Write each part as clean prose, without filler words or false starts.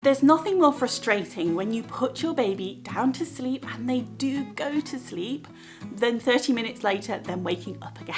There's nothing more frustrating when you put your baby down to sleep and they do go to sleep, then 30 minutes later, then waking up again.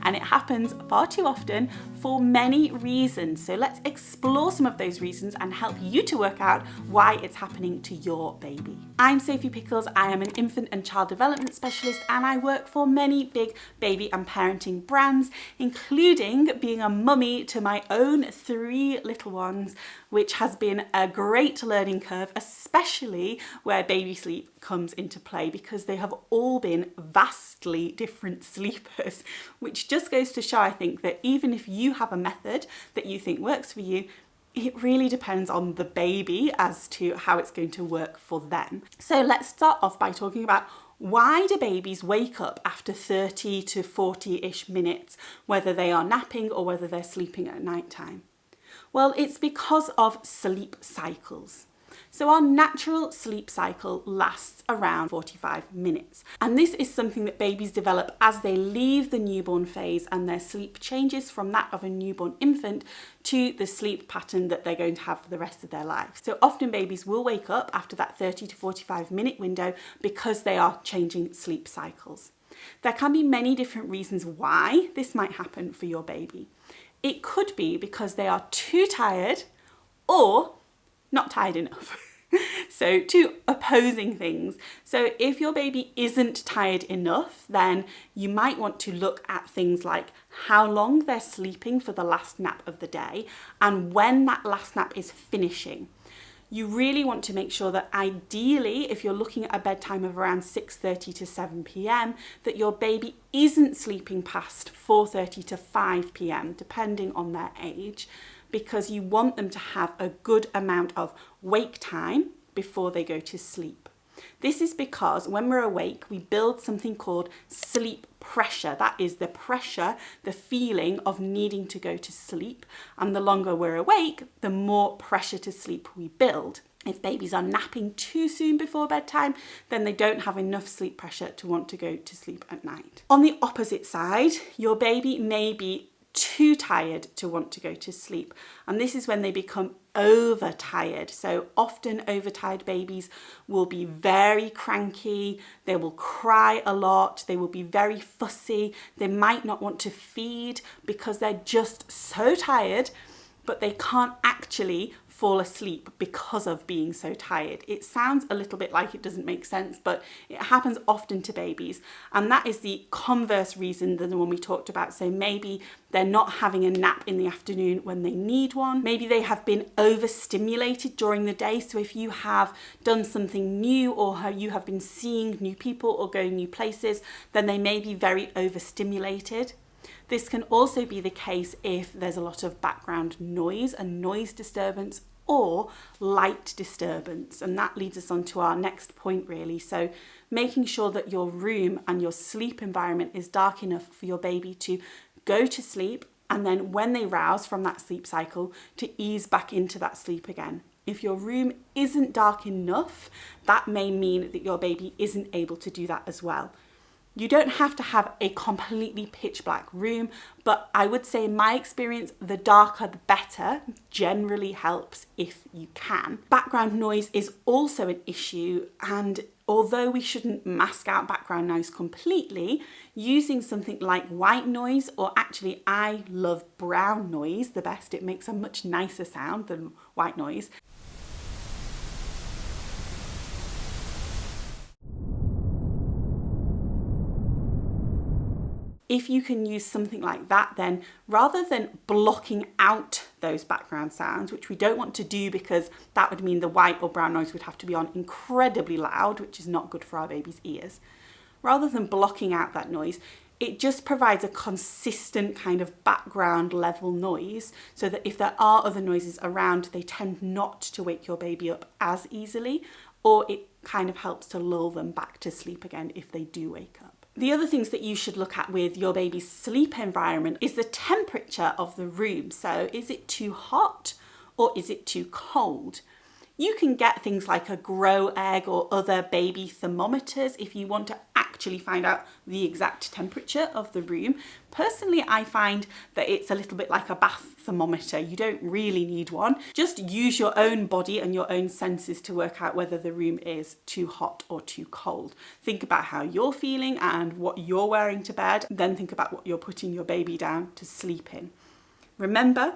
And it happens far too often for many reasons. So let's explore some of those reasons and help you to work out why it's happening to your baby. I'm Sophie Pickles. I am an infant and child development specialist, and I work for many big baby and parenting brands, including being a mummy to my own 3 little ones, which has been a great learning curve, especially where baby sleep comes into play, because they have all been vastly different sleepers, which just goes to show, I think, that even if you have a method that you think works for you, it really depends on the baby as to how it's going to work for them. So let's start off by talking about why do babies wake up after 30 to 40-ish minutes, whether they are napping or whether they're sleeping at night time? Well, it's because of sleep cycles. So our natural sleep cycle lasts around 45 minutes. And this is something that babies develop as they leave the newborn phase, and their sleep changes from that of a newborn infant to the sleep pattern that they're going to have for the rest of their life. So often babies will wake up after that 30 to 45 minute window because they are changing sleep cycles. There can be many different reasons why this might happen for your baby. It could be because they are too tired or not tired enough. So 2 opposing things. So if your baby isn't tired enough, then you might want to look at things like how long they're sleeping for the last nap of the day and when that last nap is finishing. You really want to make sure that ideally, if you're looking at a bedtime of around 6:30 to 7 p.m, that your baby isn't sleeping past 4:30 to 5 p.m, depending on their age, because you want them to have a good amount of wake time before they go to sleep. This is because when we're awake, we build something called sleep pressure. That is the pressure, the feeling of needing to go to sleep. And the longer we're awake, the more pressure to sleep we build. If babies are napping too soon before bedtime, then they don't have enough sleep pressure to want to go to sleep at night. On the opposite side, your baby may be too tired to want to go to sleep. And this is when they become overtired. So often overtired babies will be very cranky, they will cry a lot, they will be very fussy, they might not want to feed because they're just so tired, but they can't actually fall asleep because of being so tired. It sounds a little bit like it doesn't make sense, but it happens often to babies. And that is the converse reason than the one we talked about. So maybe they're not having a nap in the afternoon when they need one. Maybe they have been overstimulated during the day. So if you have done something new, or you have been seeing new people or going new places, then they may be very overstimulated. This can also be the case if there's a lot of background noise and noise disturbance or light disturbance. And that leads us on to our next point, really. So making sure that your room and your sleep environment is dark enough for your baby to go to sleep, and then when they rouse from that sleep cycle, to ease back into that sleep again. If your room isn't dark enough, that may mean that your baby isn't able to do that as well. You don't have to have a completely pitch black room, but I would say in my experience, the darker the better generally helps if you can. Background noise is also an issue, and although we shouldn't mask out background noise completely, using something like white noise, or actually I love brown noise the best, it makes a much nicer sound than white noise. If you can use something like that, then rather than blocking out those background sounds, which we don't want to do because that would mean the white or brown noise would have to be on incredibly loud, which is not good for our baby's ears. Rather than blocking out that noise, it just provides a consistent kind of background level noise, so that if there are other noises around, they tend not to wake your baby up as easily, or it kind of helps to lull them back to sleep again if they do wake up. The other things that you should look at with your baby's sleep environment is the temperature of the room. So is it too hot or is it too cold? You can get things like a grow egg or other baby thermometers if you want to actually actually find out the exact temperature of the room. Personally, I find that it's a little bit like a bath thermometer. You don't really need one. Just use your own body and your own senses to work out whether the room is too hot or too cold. Think about how you're feeling and what you're wearing to bed, then think about what you're putting your baby down to sleep in. Remember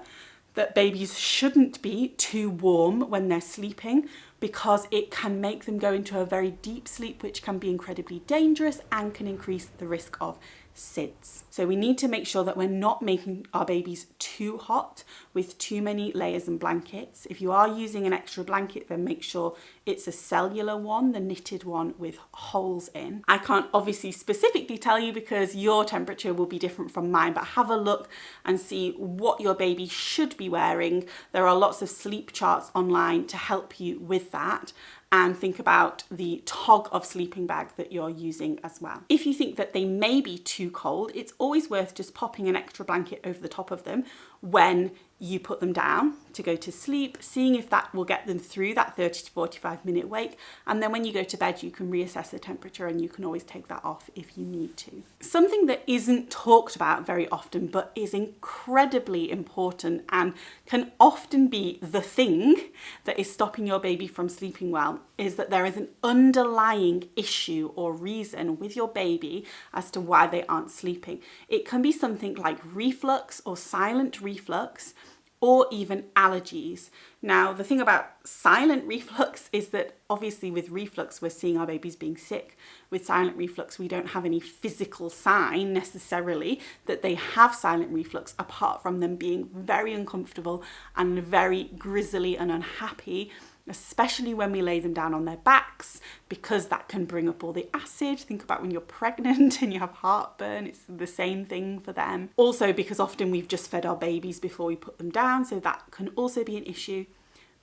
that babies shouldn't be too warm when they're sleeping, because it can make them go into a very deep sleep, which can be incredibly dangerous and can increase the risk of SIDS. So we need to make sure that we're not making our babies too hot with too many layers and blankets. If you are using an extra blanket, then make sure it's a cellular one, the knitted one with holes in. I can't obviously specifically tell you because your temperature will be different from mine, but have a look and see what your baby should be wearing. There are lots of sleep charts online to help you with that. And think about the tog of sleeping bag that you're using as well. If you think that they may be too cold, it's always worth just popping an extra blanket over the top of them when you put them down to go to sleep, seeing if that will get them through that 30 to 45 minute wake. And then when you go to bed, you can reassess the temperature and you can always take that off if you need to. Something that isn't talked about very often, but is incredibly important and can often be the thing that is stopping your baby from sleeping well, is that there is an underlying issue or reason with your baby as to why they aren't sleeping. It can be something like reflux or silent reflux, or even allergies. Now, the thing about silent reflux is that obviously with reflux, we're seeing our babies being sick. With silent reflux, we don't have any physical sign necessarily that they have silent reflux, apart from them being very uncomfortable and very grizzly and unhappy, especially when we lay them down on their backs, because that can bring up all the acid. Think about when you're pregnant and you have heartburn, it's the same thing for them. Also, because often we've just fed our babies before we put them down, so that can also be an issue.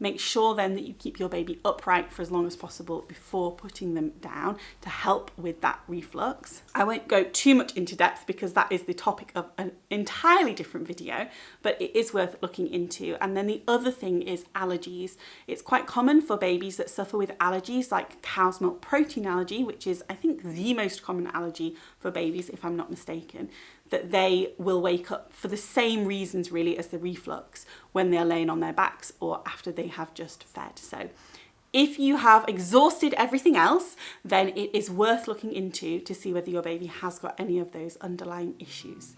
Make sure then that you keep your baby upright for as long as possible before putting them down to help with that reflux. I won't go too much into depth because that is the topic of an entirely different video, but it is worth looking into. And then the other thing is allergies. It's quite common for babies that suffer with allergies like cow's milk protein allergy, which is I think the most common allergy for babies, if I'm not mistaken, that they will wake up for the same reasons really as the reflux when they're laying on their backs or after they have just fed. So if you have exhausted everything else, then it is worth looking into to see whether your baby has got any of those underlying issues.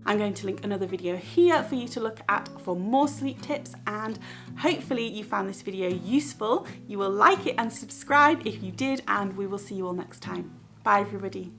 I'm going to link another video here for you to look at for more sleep tips, and hopefully you found this video useful. You will like it and subscribe if you did, and we will see you all next time. Bye everybody.